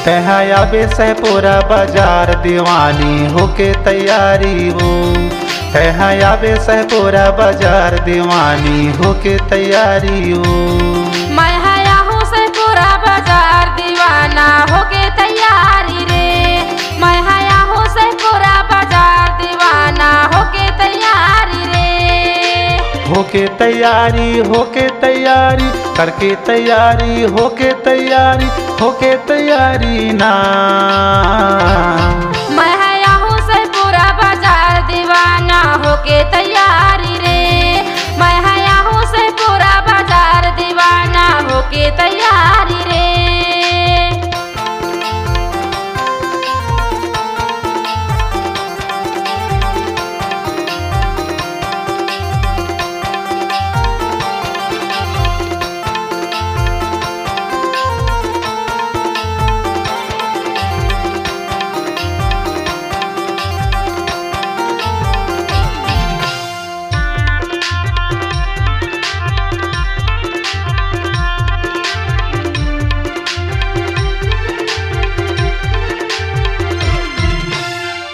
तहाँ आवे सहपुरा बाजार दीवानी होके तैयारी वो। तहाँ आवे सहपुरा बाजार दीवानी होके तैयारी वो। मैं आया हूँ सहपुरा बाजार दीवाना होके तैयारी रे। मैं आया हूँ सहपुरा बाजार दीवाना होके तैयारी रे। होके तैयारी करके तैयारी होके तैयारी ना। मैं आया हूँ सहपुरा बाजार दीवाना होके तैयारी रे। मैं आया हूँ सहपुरा बाजार दीवाना होके तैयारी रे।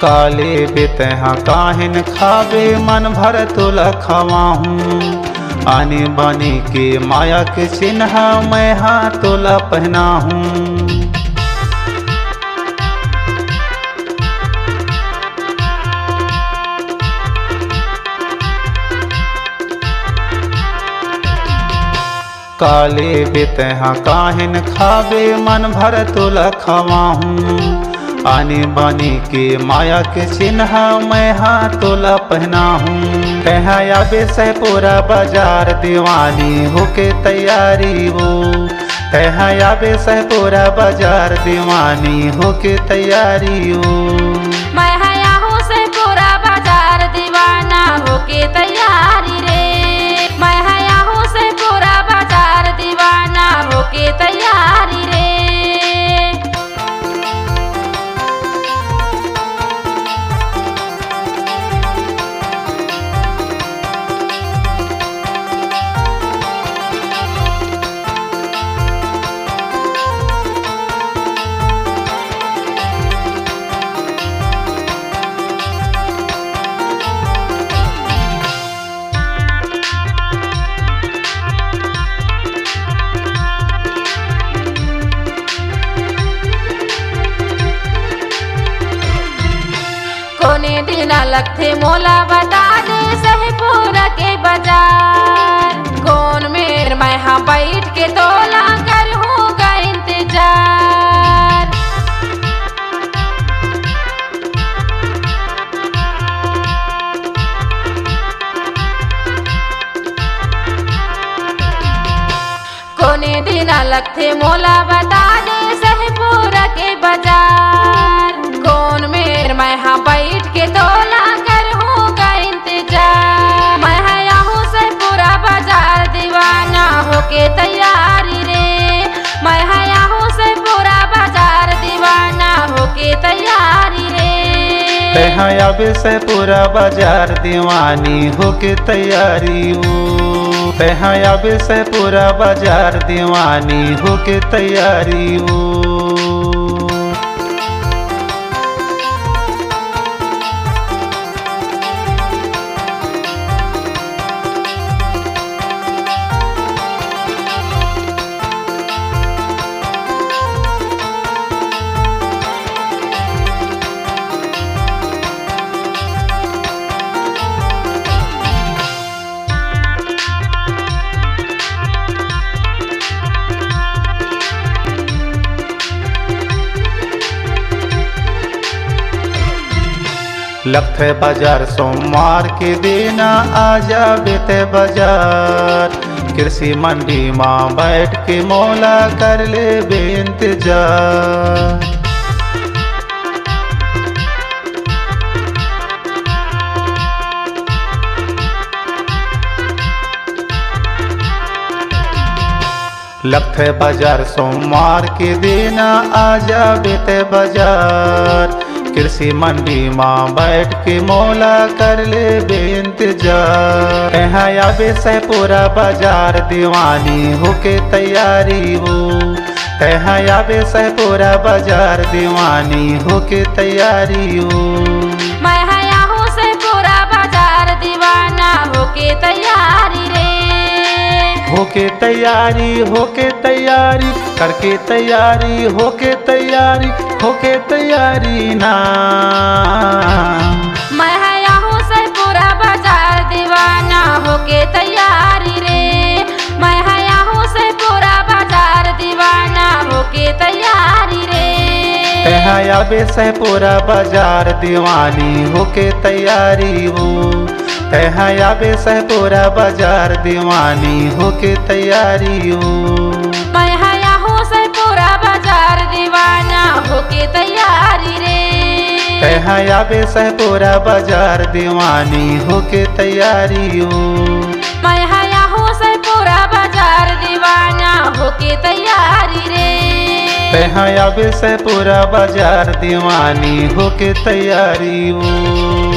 काले बेतहा काहिन खावे मन भर तुला खवाहूँ। आने बाने के माया के चिन्ह मैं हाँ तुला पहना हूँ। काले बेतहा काहिन खावे मन भर तुला खवाहूँ। आने बाने के माया के चिन्ह मैं हाँ तोला पहना हूँ। तहाँ आवे सहपुरा बाजार दीवानी होके तैयारी वो। तहाँ आवे सहपुरा बाजार दीवानी होके तैयारी वो। मैं आया हूँ सहपुरा बाजार दीवाना होके तैयारी रे। मैं आया हूँ सहपुरा बाजार दीवाना होके तैयारी रे। कोने दिन लगथे मोला बता दे सहपुरा के बाजार। कौन मेर मैं हाँ बैठ के तोला करूँगा इंतजार। कोने दिन लगथे मोला बता दे सहपुरा के बाजार। कौन मेर मैं हाँ बैठ के तोला करूँगा इंतजार। मैं आया हूँ सहपुरा बाजार दीवाना होके तैयारी रे। मैं आया हूँ सहपुरा बाजार दीवाना होके तैयारी रे। तहाँ आवे सहपुरा बाजार दीवानी होके तैयारी वो। तहाँ आवे सहपुरा बाजार दीवानी होके तैयारी वो। लगथे बाजार सोमवार के दिन आ जावे ते बाजार। कृषि मंडी माँ बैठ के मौला कर ले इंतजार। लगथे बाजार सोमवार के दिन आ जावे ते बाजार। कृषि मंडी माँ बैठ के मौला कर ले इंतजार। तहाँ आवे सहपुरा बाजार दीवानी होके तैयारी वो। कहाँ आवे सहपुरा बाजार दीवानी होके तैयारी हो। मैं हया हूँ से पूरा बाजार दीवाना होके तैयारी रे। होके तैयारी करके तैयारी होके तैयारी ना। मैं हया हूँ से पूरा बाजार दीवाना होके तैयारी रे। मैं हया हूँ से पूरा बाजार दीवाना होके तैयारी रे। कहाँ आवे सहपुरा बाजार दीवानी होके तैयारी हो। कहाँ आवे सहपुरा बाजार दीवानी होके तैयारी हो। मैं हया हूँ से पूरा बाजार दीवाना होके तैयारी रे। कहाँ आवे सहपुरा बाजार दीवानी होके तैयारी हो। मैं हया हूँ से पूरा बाजार दीवाना होके तैयारी रे। कहाँ आवे सहपुरा बाजार दीवानी होके तैयारी हो।